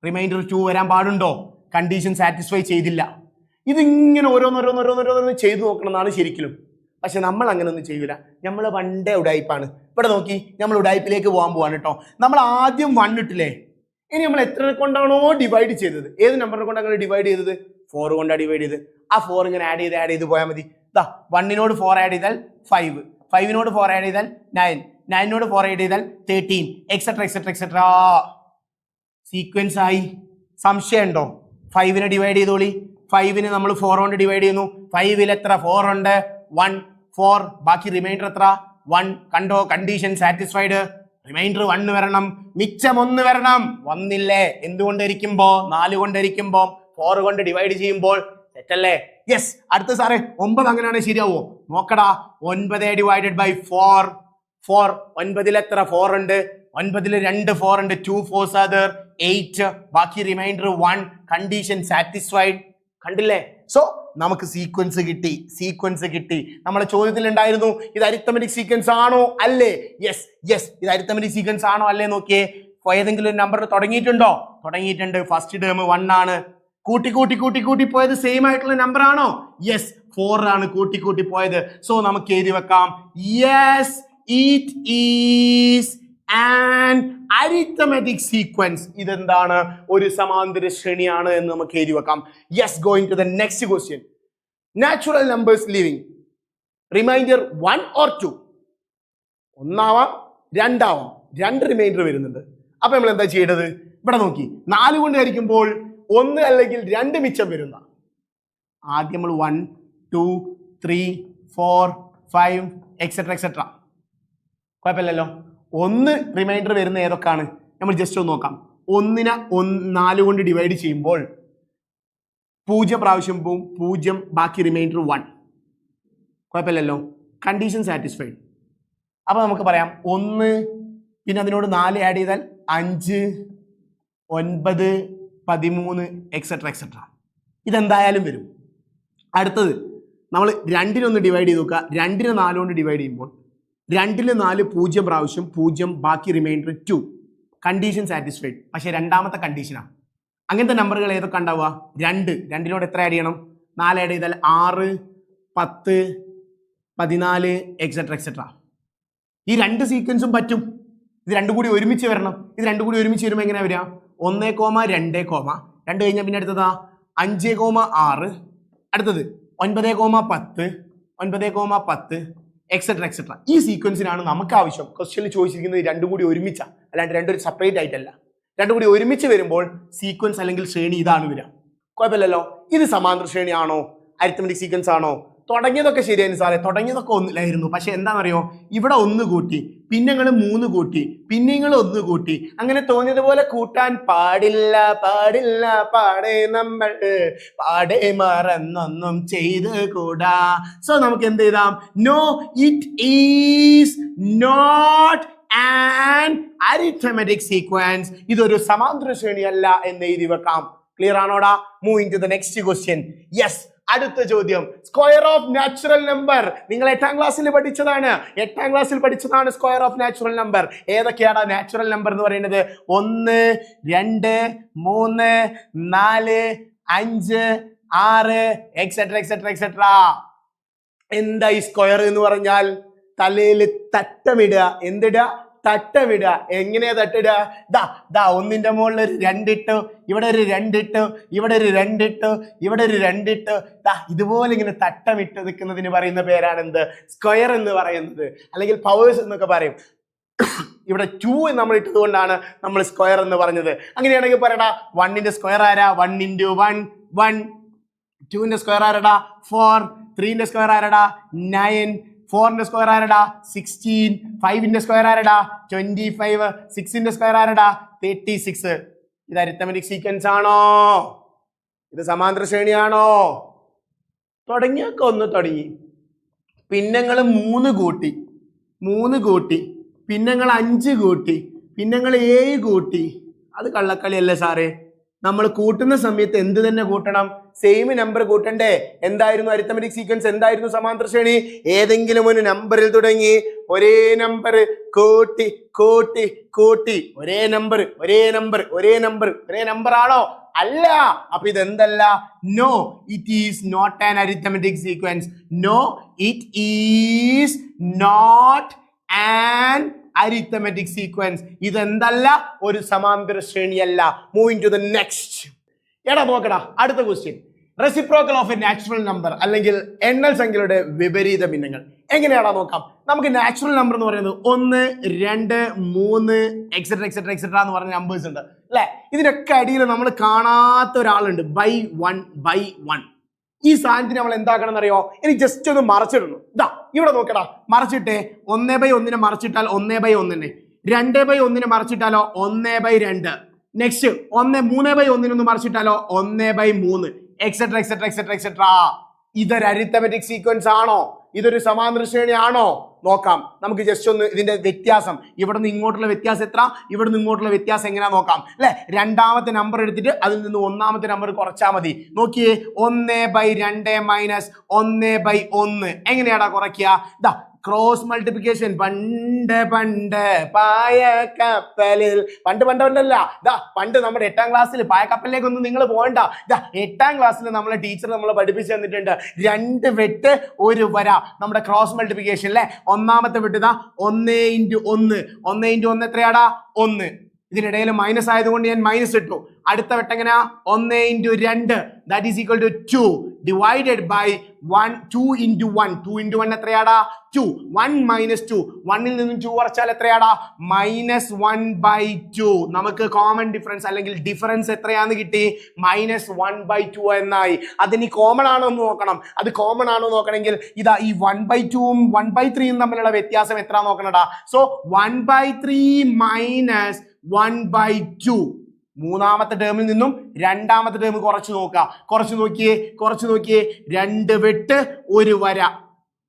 റിമൈൻഡർ 2 വരാൻ പാടുണ്ടോ? കണ്ടീഷൻ സാറ്റിസ്ഫൈ ചെയ്തില്ല. ഇതിങ്ങനെ ഓരോന്നോരോന്ന് ചെയ്തു നോക്കണം എന്നാണ് ശരിക്കും. പക്ഷെ നമ്മൾ അങ്ങനെയൊന്നും ചെയ്യൂല. നമ്മൾ പണ്ടേ ഉടായ്പാണ്. ഇവിടെ നോക്കി, നമ്മൾ ഉടായ്പിലേക്ക് പോകാൻ പോവാണ് കേട്ടോ. നമ്മൾ ആദ്യം 1 ഇട്ടില്ലേ? ഇനി നമ്മൾ എത്ര കൊണ്ടാണോ ഡിവൈഡ് ചെയ്തത്? ഏത് നമ്പറിനെ കൊണ്ട് അങ്ങനെ ഡിവൈഡ് ചെയ്തത്? 4 കൊണ്ടാണ് ഡിവൈഡ് ചെയ്ത്. ആ 4 ഇങ്ങനെ ആഡ് ചെയ്ത് പോയാൽ മതി. 1നോട് 4 ആഡ് ചെയ്താൽ 5, 5നോട് 4 ആഡ് ചെയ്താൽ 9, 9നോട് 4 ആഡ് ചെയ്താൽ 13, എക്സെട്ര എക്സെട്ര എക്സെട്ര. സീക്വൻസ് ആയി. സംശയം ഉണ്ടോ? 5നെ ഡിവൈഡ് ചെയ്തോളി. 5നെ നമ്മൾ 4 കൊണ്ട് ഡിവൈഡ് ചെയ്യുന്നു. 5ൽ എത്ര 4 ഉണ്ട്? 1 4. ബാക്കി റിമൈൻഡർ എത്ര? 1. കണ്ടോ? Condition satisfied. റിമൈൻഡർ 1 വരണം. മിച്ചം 1 വരണം. വന്നില്ലേ? എന്തുകൊണ്ടിരിക്കുമ്പോ? 4 കൊണ്ടിരിക്കുമ്പോ 4 കൊണ്ട് ഡിവൈഡ് ചെയ്യുമ്പോൾ തെറ്റല്ലേ? യെസ്. അടുത്ത സാറേ 9 അങ്ങനെയാണെങ്കിൽ ശരിയാവോ? നോക്കടാ. 9 ഡിവൈഡഡ് ബൈ 4. 9ൽ എത്ര 4 ഉണ്ട്? 9ൽ 2 4 ഉണ്ട്. 2 4s are 8. ബാക്കി റിമൈൻഡർ 1. Condition satisfied. കണ്ടില്ലേ? സോ നമുക്ക് സീക്വൻസ് കിട്ടി. നമ്മളെ ചോദ്യത്തിൽ ഉണ്ടായിരുന്നു ഇത് അരിത്തമെറ്റിക് സീക്വൻസ് ആണോ അല്ലേ? യെസ് ഇത് അരിത്തമെറ്റിക് സീക്വൻസ് ആണോ അല്ലേ നോക്കിയേ. ഏതെങ്കിലും ഒരു നമ്പർ തുടങ്ങിയിട്ടുണ്ടോ? തുടങ്ങിയിട്ടുണ്ട്. ഫസ്റ്റ് ടേം 1 ആണ്. കൂട്ടി പോയത് സെയിം ആയിട്ടുള്ള നമ്പർ ആണോ? യെസ് 4 ആണ് കൂട്ടി പോയത്. സോ നമുക്ക് എഴുതി വെക്കാം. Yes it is an arithmetic sequence. ഇതെന്താണ്? ഒരു സമാന്തര ശ്രേണിയാണ് എന്ന് നമുക്ക് എഴുതി വെക്കാം. Yes, going to the next question. Natural numbers leaving remainder 1 or 2. 1 ആവാം, 2 ആവാം. 2 റിമൈൻഡർ വരുന്നുണ്ട്. അപ്പൊ നമ്മൾ എന്താ ചെയ്യേണ്ടത്? ഇവിടെ നോക്കി, 4 കൊണ്ട് ഹരിക്കുമ്പോൾ 1 അല്ലെങ്കിൽ 2 മിച്ചം വരുന്ന. ആദ്യം നമ്മൾ 1 2 3 4 5 എക്സെട്ര എക്സെട്ര. കുഴപ്പമില്ലല്ലോ. 1 റിമൈൻഡർ വരുന്ന ഏതൊക്കെയാണ്? നമ്മൾ ജസ്റ്റ് ഒന്ന് നോക്കാം. 1നെ 4 കൊണ്ട് ഡിവൈഡ് ചെയ്യുമ്പോൾ 0 പ്രാവശ്യം പോവും. 0 ബാക്കി റിമൈൻഡർ 1. കുഴപ്പമില്ലല്ലോ. Condition satisfied. അപ്പൊ നമുക്ക് പറയാം 1 പിന്നെ അതിനോട് 4 ആഡ് ചെയ്താൽ 5 9 13 എക്സെട്ര എക്സെട്ര. ഇതെന്തായാലും വരും. അടുത്തത് നമ്മൾ 2നെ ഒന്ന് ഡിവൈഡ് ചെയ്ത് നോക്കുക. 2നെ 4 കൊണ്ട് ഡിവൈഡ് ചെയ്യുമ്പോൾ 2ൽ 4 0 പ്രാവശ്യം 0 ബാക്കി റിമൈൻഡർ 2. Condition satisfied. പക്ഷെ രണ്ടാമത്തെ കണ്ടീഷനാണ്. അങ്ങനത്തെ നമ്പറുകൾ ഏതൊക്കെ ഉണ്ടാവുക? 2. 2നോട് എത്ര ആഡ് ചെയ്യണം? 4 ആഡ് ചെയ്താൽ 6 10, 14 എക്സെട്ര എക്സെട്ര. ഈ രണ്ട് സീക്വൻസും പറ്റും. ഇത് രണ്ടും കൂടി ഒരുമിച്ച് വരണം. ഇത് രണ്ടും കൂടി ഒരുമിച്ച് വരുമ്പോൾ എങ്ങനെയാ വരിക? 1, 2, 2 കഴിഞ്ഞാൽ പിന്നെ അടുത്തതാ 5, 6, അടുത്തത് 9, 10 എക്സെട്ര എക്സെട്ര. ഈ സീക്വൻസിനാണ് നമുക്ക് ആവശ്യം. ക്വസ്റ്റ്യനിൽ ചോദിച്ചിരിക്കുന്നത് രണ്ടും കൂടി ഒരുമിച്ച, അല്ലാണ്ട് രണ്ടും സെപ്പറേറ്റ് ആയിട്ടല്ല. രണ്ടും കൂടി ഒരുമിച്ച് വരുമ്പോൾ സീക്വൻസ് അല്ലെങ്കിൽ ശ്രേണി ഇതാണ് വരിക. കുഴപ്പമില്ലല്ലോ. ഇത് സമാന്തര ശ്രേണിയാണോ അരിത്തമെറ്റിക് സീക്വൻസ് ആണോ? തുടങ്ങിയതൊക്കെ ശരിയായിരുന്നു സാറേ, തുടങ്ങിയതൊക്കെ ഒന്നിലായിരുന്നു. പക്ഷെ എന്താണെന്നറിയോ, ഇവിടെ 1 കൂട്ടി, പിന്നെ 3 കൂട്ടി, പിന്നെ 1 കൂട്ടി, അങ്ങനെ തോന്നിയതുപോലെ കൂട്ടാൻ പാടില്ല പാടില്ല, പാടേ നമ്മൾ പാടേ മറന്നൊന്നും ചെയ്ത് കൂടാ. സോ നമുക്ക് എന്ത് ചെയ്താം? No, it is not an arithmetic sequence. ഇതൊരു സമാന്തര ശ്രേണിയല്ല എന്ന് എഴുതി വെക്കാം. ക്ലിയർ ആണോടാ? Moving to the next question. Yes, അടുത്ത ചോദ്യം. Square of natural number. നിങ്ങൾ 8ാം ക്ലാസ്സിൽ പഠിച്ചതാണ്. 8ാം ക്ലാസ്സിൽ പഠിച്ചതാണ് സ്ക്വയർ ഓഫ് നാച്ചുറൽ നമ്പർ. ഏതൊക്കെയാണ് നാച്ചുറൽ നമ്പർ എന്ന് പറയുന്നത്? 1, 2, 3, 4, 5, 6 എക്സെട്ര എക്സെട്ര എക്സെട്ര. എന്താ ഈ സ്ക്വയർ എന്ന് പറഞ്ഞാൽ? തലയിൽ തട്ടമിടുക. എന്തിടുക? തട്ടമിടുക. എങ്ങനെയാ തട്ടിടുക? ദാ 1ന്റെ മുകളിൽ ഒരു 2 ഇട്ടു, ഇവിടെ ഒരു 2 ഇട്ടു, ഇവിടെ ഒരു 2 ഇട്ടു, ഇവിടെ ഒരു 2 ഇട്ടു. ഇതുപോലെ ഇങ്ങനെ തട്ടമിട്ട് നിൽക്കുന്നതിന് പറയുന്ന പേരാണ് എന്ത്? സ്ക്വയർ എന്ന് പറയുന്നത്, അല്ലെങ്കിൽ പവേഴ്സ് എന്നൊക്കെ പറയും. ഇവിടെ 2 നമ്മൾ ഇട്ടത് കൊണ്ടാണ് നമ്മൾ സ്ക്വയർ എന്ന് പറഞ്ഞത്. അങ്ങനെയാണെങ്കിൽ പറയടാ, 1ന്റെ സ്ക്വയർ ആരാ? 1 × 1 1. 2ന്റെ സ്ക്വയർ ആരടാ? 4. 3ന്റെ സ്ക്വയർ ആരടാ? 9. 4ന്റെ സ്ക്വയർ ആരടാ? 16. 5ന്റെ സ്ക്വയർ ആരടാ? 25. 6ന്റെ സ്ക്വയർ ആരടാ? 36. ഇത് അരിത്തമെറ്റിക് സീക്വൻസ് ആണോ? ഇത് സമാന്തര ശ്രേണിയാണോ? തുടങ്ങിയൊക്കെ ഒന്ന് തുടങ്ങി, പിന്നെ 3 കൂട്ടി, 3 കൂട്ടി, പിന്നെ 5 കൂട്ടി, പിന്നെ 7 കൂട്ടി. അത് കള്ളക്കളിയല്ലേ സാറേ? നമ്മൾ കൂട്ടുന്ന സമയത്ത് എന്ത് തന്നെ കൂട്ടണം? സെയിം നമ്പർ കൂട്ടണ്ടേ? എന്തായിരുന്നു അരിത്തമെറ്റിക് സീക്വൻസ്? എന്തായിരുന്നു സമാന്തര ശ്രേണി? ഏതെങ്കിലും ഒരു നമ്പറിൽ തുടങ്ങി ഒരേ നമ്പർ കൂട്ടി കൂട്ടി കൂട്ടി, ഒരേ നമ്പർ ഒരേ നമ്പർ ഒരേ നമ്പർ ഒരേ നമ്പർ ആണോ? അല്ല. അപ്പൊ ഇതെന്തല്ല? No, it is not an arithmetic sequence. No, it is not an arithmetic sequence. ഇതെന്തല്ല? ഒരു സമാന്തര ശ്രേണിയല്ല. Moving to the next. എടാ നോക്കടാ, അടുത്ത question. Reciprocal of a natural number, അല്ലെങ്കിൽ എണ്ണൽ സംഖ്യയുടെ വിപരീത ഭിന്നങ്ങൾ. എങ്ങനെയാണോ നോക്കാം. നമുക്ക് നാച്ചുറൽ നമ്പർ എന്ന് പറയുന്നത് 1, 2, 3 എക്സെട്ര എക്സെട്ര എക്സെട്ര എന്ന് പറഞ്ഞ നമ്പേഴ്സ് ഉണ്ട് അല്ലെ? ഇതിനൊക്കെ അടിയിൽ നമ്മൾ കാണാത്ത ഒരാളുണ്ട്, by 1. ഈ സാധനത്തിന് നമ്മൾ എന്താക്കണം എന്നറിയോ? എനിക്ക് ജസ്റ്റ് ഒന്ന് മറച്ചിടുന്നു. ഇവിടെ നോക്കടാ, മറച്ചിട്ടേ. 1/1 മറച്ചിട്ടാൽ 1/1. 2/1 മറച്ചിട്ടാലോ 1/2. Next 3/1 മറച്ചിട്ടാലോ 1/3 etcetera etcetera etcetera etcetera. ഇതൊരു അരിത്തമെറ്റിക് സീക്വൻസ് ആണോ? ഇതൊരു സമാന്തര ശ്രേണി ആണോ? നോക്കാം. നമുക്ക് ജസ്റ്റ് ഒന്ന് ഇതിന്റെ വ്യത്യാസം, ഇവിടെ നിന്ന് ഇങ്ങോട്ടുള്ള വ്യത്യാസം എത്ര, ഇവിടെ നിന്ന് ഇങ്ങോട്ടുള്ള വ്യത്യാസം എങ്ങനെയാ നോക്കാം അല്ലെ? രണ്ടാമത്തെ നമ്പർ എടുത്തിട്ട് അതിൽ നിന്ന് ഒന്നാമത്തെ നമ്പർ കുറച്ചാൽ മതി. നോക്കിയേ, 1/2 മൈനസ് 1/1. എങ്ങനെയാടാ കുറയ്ക്കുക? Cross multiplication. പണ്ട് പായ കപ്പലിൽ, പണ്ടല്ല, പണ്ട് നമ്മുടെ 8ാം ക്ലാസ്സിൽ പായ കപ്പലിലേക്കൊന്നും നിങ്ങൾ പോകണ്ട. 8ാം ക്ലാസ്സിൽ നമ്മളെ ടീച്ചർ നമ്മളെ പഠിപ്പിച്ചു തന്നിട്ടുണ്ട്. 2 വെട്ട് 1 വര. നമ്മുടെ ക്രോസ് മൾട്ടിപ്ലിക്കേഷൻ അല്ലെ? ഒന്നാമത്തെ വെട്ട് 1 × 1. 1 × 1 എത്രയാടാ? 1. ഇതിനിടയിൽ മൈനസ് ആയതുകൊണ്ട് ഞാൻ മൈനസ് ഇട്ടു. അടുത്ത വെട്ട് എങ്ങനെയാ? 1 × 2 that is equal to 2 divided by 2 × 1. 2 × 1 എത്രയാടാ? 2. 1 - 2. 1ൽ നിന്നും 2 കുറച്ചാൽ എത്രയാടാ? -1/2. നമുക്ക് കോമൺ ഡിഫറൻസ് അല്ലെങ്കിൽ ഡിഫറൻസ് എത്രയാന്ന് കിട്ടി? -1/2 എന്നായി. അതിന് കോമൺ ആണോ എന്ന് നോക്കണം. അത് കോമൺ ആണോ നോക്കണമെങ്കിൽ ഇതാ ഈ 1/2ഉം 1/3ഉം തമ്മിലുള്ള വ്യത്യാസം എത്ര നോക്കണടാ? So 1/3 minus 1/2. മൂന്നാമത്തെ ടേമിൽ നിന്നും രണ്ടാമത്തെ ടേം കുറച്ച് നോക്കുക. കുറച്ച് നോക്കിയേ. 2 വെട്ട് 1 വര.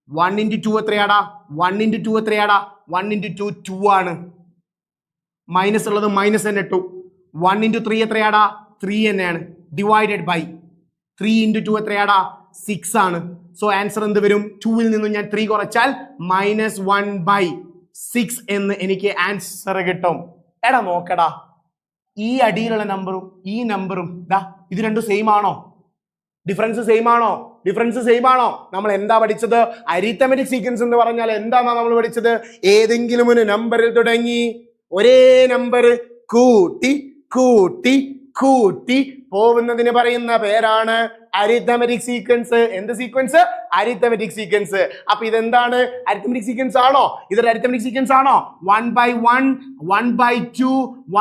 1 × 2 എത്രയാടാ? 1 × 2 എത്രയാടാ? 1 × 2 2 ആണ്. മൈനസ് ഉള്ളത് മൈനസ് തന്നെ ഇട്ടു. 1 × 3 എത്രയാടാ? 3 തന്നെയാണ്. Divided by 3 × 2 എത്രയാടാ? 6 ആണ്. സോ ആൻസർ എന്ത് വരും? 2ൽ നിന്നും ഞാൻ 3 കുറച്ചാൽ -1/6 എന്ന് എനിക്ക് ആൻസർ കിട്ടും. എടാ നോക്കടാ, ഈ അടിയിലുള്ള നമ്പറും ഈ നമ്പറും ഇത് രണ്ടും സെയിം ആണോ? ഡിഫറൻസ് സെയിം ആണോ? ഡിഫറൻസ് സെയിം ആണോ? നമ്മൾ എന്താ പഠിച്ചത്? അരിത്തമെറ്റിക് സീക്വൻസ് എന്ന് പറഞ്ഞാൽ എന്താണെന്നാ നമ്മൾ പഠിച്ചത്? ഏതെങ്കിലും ഒരു നമ്പറിൽ തുടങ്ങി ഒരേ നമ്പർ കൂട്ടി കൂട്ടി കൂട്ടി പോകുന്നതിന് പറയുന്ന പേരാണ് അരിത്തമെറ്റിക് സീക്വൻസ്. എന്ത് സീക്വൻസ്? Arithmetic sequence. അപ്പൊ ഇതെന്താണ്? അരിത്തമെറ്റിക് സീക്വൻസ് ആണോ? ഇതൊരു അരിത്തമെറ്റിക് സീക്വൻസ് ആണോ? 1/1, 1/2,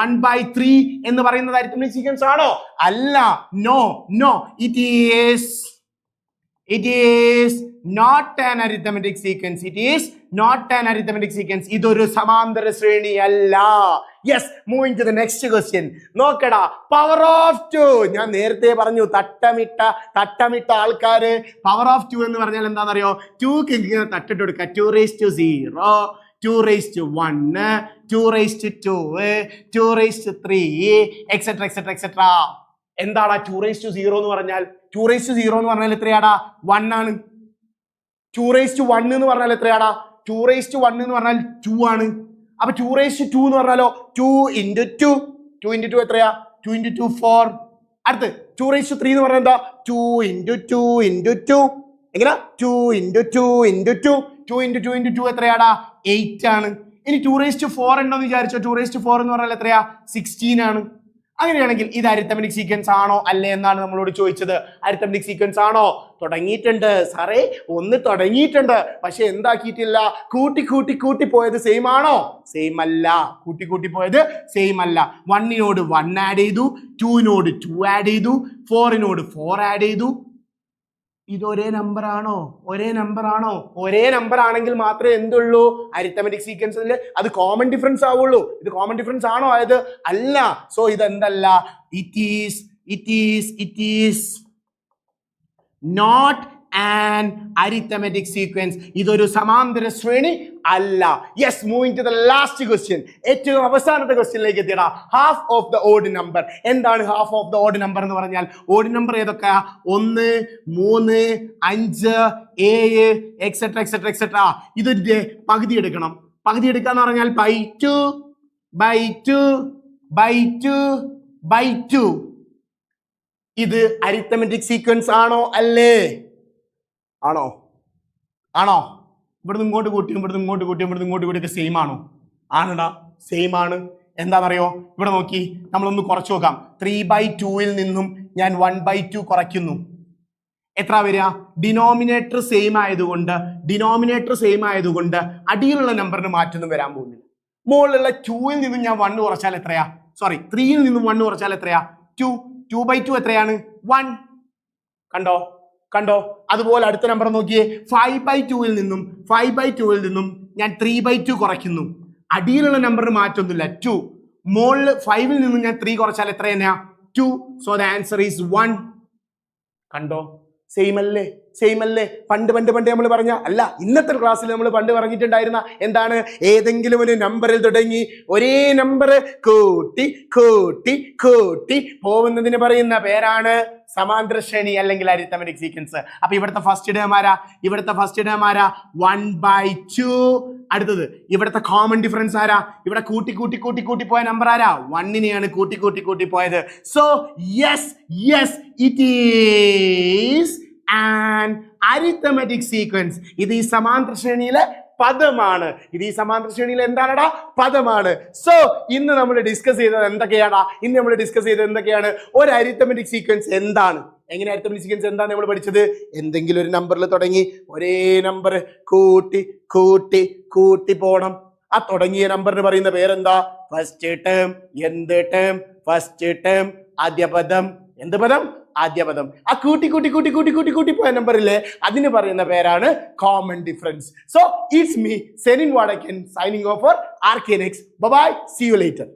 1/3 എന്ന് പറയുന്നത് അരിത്തമെറ്റിക് സീക്വൻസ് ആണോ? അല്ല. No no, it is not an arithmetic sequence. It is not an arithmetic sequence. ഇതൊരു സമാന്തര ശ്രേണി അല്ല. Yes, moving to the next question. നോക്കടാ, പവർ ഓഫ് 2. ഞാൻ നേരത്തെ പറഞ്ഞു തട്ടമിട്ട ആൾക്കാര് പവർ ഓഫ് 2 എന്ന് പറഞ്ഞാൽ എന്താണെന്നറിയോ? 2ക്ക് ഇങ്ങനെ തട്ടിട്ട് കൊടുക്കുക. 2⁻0, 2⁻1, 2⁻2, 2⁻3, എക്സെട്ര എക്സെട്ര എക്സെട്ര. എന്താടാ 2⁻0 എന്ന് പറഞ്ഞാൽ? 2⁻0 എന്ന് പറഞ്ഞാൽ എത്രയാടാ? 1 ആണ്. 2⁻1 എന്ന് പറഞ്ഞാൽ എത്രയാടാ? 2⁻1 എന്ന് പറഞ്ഞാൽ 2 ആണ്. അപ്പൊ 2⁻2 എന്ന് പറഞ്ഞാലോ? 2 × 2. 2 × 2 എത്രയാ? 2 × 2 4. അടുത്ത് 2⁻3 എന്ന് പറഞ്ഞാൽ എന്താ? 2 × 2 × 2. എങ്ങനെ? 2 × 2 × 2. 2 × 2 × 2 എത്രയാടാ? 8 ആണ്. ഇനി 2⁻4 ഉണ്ടോന്ന് വിചാരിച്ചോ? 2⁻4 എന്ന് പറഞ്ഞാൽ എത്രയാ? 16 ആണ്. അങ്ങനെയാണെങ്കിൽ ഇത് അരിത്തമെറ്റിക് സീക്വൻസ് ആണോ അല്ലേ എന്നാണ് നമ്മളോട് ചോദിച്ചത്. അരിത്തമെറ്റിക് സീക്വൻസ് ആണോ? തുടങ്ങിയിട്ടുണ്ട് സാറേ, ഒന്ന് തുടങ്ങിയിട്ടുണ്ട്, പക്ഷെ എന്താക്കിയിട്ടില്ല. കൂട്ടി കൂട്ടി കൂട്ടി പോയത് സെയിം ആണോ? സെയിം അല്ല. കൂട്ടി കൂട്ടി പോയത് സെയിം അല്ല. 1നോട് 1 ആഡ് ചെയ്തു, 2നോട് 2 ആഡ് ചെയ്തു, 4നോട് 4 ആഡ് ചെയ്തു. ഇത് ഒരേ നമ്പർ ആണോ? ഒരേ നമ്പർ ആണോ? ഒരേ നമ്പർ ആണെങ്കിൽ മാത്രമേ എന്തുള്ളൂ? അരിത്തമെറ്റിക് സീക്വൻസിൽ അത് കോമൺ ഡിഫറൻസ് ആവുള്ളൂ. ഇത് കോമൺ ഡിഫറൻസ് ആണോ ആയത്? അല്ല. സോ ഇതെന്തല്ല? It is not an arithmetic sequence. ഇതൊരു സമാന്തര ശ്രേണി അല്ല. Yes, moving to the last question. ഏറ്റവും അവസാനത്തെ ക്വസ്റ്റ്യനിലേക്ക് എത്തിയടാ. Half of the odd number. എന്താണ് half of the odd number എന്ന് പറഞ്ഞാൽ? ഓഡ് നമ്പർ ഏതൊക്കെയാ? 1, 3, 5, 7, എക്സെട്ര എക്സെട്ര എക്സെട്ര. ഇതിന്റെ പകുതി എടുക്കണം. പകുതി എടുക്കാന്ന് പറഞ്ഞാൽ by 2. ഇത് അരിത്തമെറ്റിക് സീക്വൻസ് ആണോ അല്ലേ? ആണോ? ഇവിടുന്ന് ഇങ്ങോട്ട് കൂട്ടിയും ഇവിടുന്ന് ഇങ്ങോട്ട് കൂട്ടിയും ഇവിടുന്ന് ഇങ്ങോട്ട് കൂട്ടിയൊക്കെ സെയിം ആണോ? ആണടാ, സെയിം ആണ്. എന്താണെന്നറിയോ? ഇവിടെ നോക്കി, നമ്മളൊന്ന് കുറച്ച് നോക്കാം. 3/2 നിന്നും ഞാൻ 1/2 കുറയ്ക്കുന്നു. എത്ര വരിക? ഡിനോമിനേറ്റർ സെയിം ആയതുകൊണ്ട് അടിയിലുള്ള നമ്പറിന് മാറ്റൊന്നും വരാൻ പോകുന്നില്ല. മുകളിലുള്ള 2 നിന്നും ഞാൻ 1 കുറച്ചാൽ എത്രയാ? 3 നിന്നും 1 കുറച്ചാൽ എത്രയാ? 2. 2/2 എത്രയാണ്? 1. കണ്ടോ? അതുപോലെ അടുത്ത നമ്പർ നോക്കിയേ. 5/2 നിന്നും ഞാൻ 3/2 കുറയ്ക്കുന്നു. അടിയിലുള്ള നമ്പറിന് മാറ്റൊന്നുമില്ല, 2. മുകളിൽ 5 നിന്നും ഞാൻ 3 കുറച്ചാൽ എത്ര തന്നെയാ? 2. So the answer is 1. കണ്ടോ? സെയിം അല്ലേ? പണ്ട് നമ്മൾ പറഞ്ഞ അല്ല, ഇന്നത്തെ ക്ലാസ്സിൽ നമ്മൾ പണ്ട് പറഞ്ഞിട്ടുണ്ടായിരുന്ന എന്താണ്? ഏതെങ്കിലും ഒരു നമ്പറിൽ തുടങ്ങി ഒരേ നമ്പർ കൂട്ടി കൂട്ടി കൂട്ടി പോകുന്നതിന് പറയുന്ന പേരാണ് സമാന്തര ശ്രേണി അല്ലെങ്കിൽ അരിത്തമെറ്റിക് സീക്വൻസ്. അപ്പൊ ഇവിടുത്തെ ഫസ്റ്റ് ടേം ആരാ? 1/2. അടുത്തത് ഇവിടുത്തെ കോമൺ ഡിഫറൻസ് ആരാ? ഇവിടെ കൂട്ടി കൂട്ടി കൂട്ടി കൂട്ടി പോയ നമ്പർ ആരാ? 1നെയാണ് കൂട്ടി കൂട്ടി കൂട്ടി പോയത്. So yes it is an arithmetic sequence. ഇത് ഈ സമാന്തര ശ്രേണിയിലെ പദമാണ്. എന്താണടാ? പദമാണ്. സോ ഇന്ന് നമ്മൾ ഡിസ്കസ് ചെയ്തത് എന്തൊക്കെയാണ്? ഒരു അരിത്തമെറ്റിക് സീക്വൻസ് എന്താണ്? എങ്ങനെ അരിത്തമെറ്റിക് സീക്വൻസ് എന്താണ് നമ്മൾ പഠിച്ചത്? എന്തെങ്കിലും ഒരു നമ്പറിൽ തുടങ്ങി ഒരേ നമ്പർ കൂട്ടി കൂട്ടി കൂട്ടി പോണം. ആ തുടങ്ങിയ നമ്പറിന് പറയുന്ന പേരെന്താ? First term. എന്ത് ടേം? First term. ആദ്യ പദം. എന്ത് പദം? ആദ്യ പദം. ആ കൂട്ടി കൂട്ടി കൂട്ടി കൂട്ടി കൂട്ടി കൂട്ടി പോയ നമ്പറില്ലേ, അതിന് പറയുന്ന പേരാണ് common difference. So it's me Senin Vadakkan signing off for RK Next. Bye bye. See you later.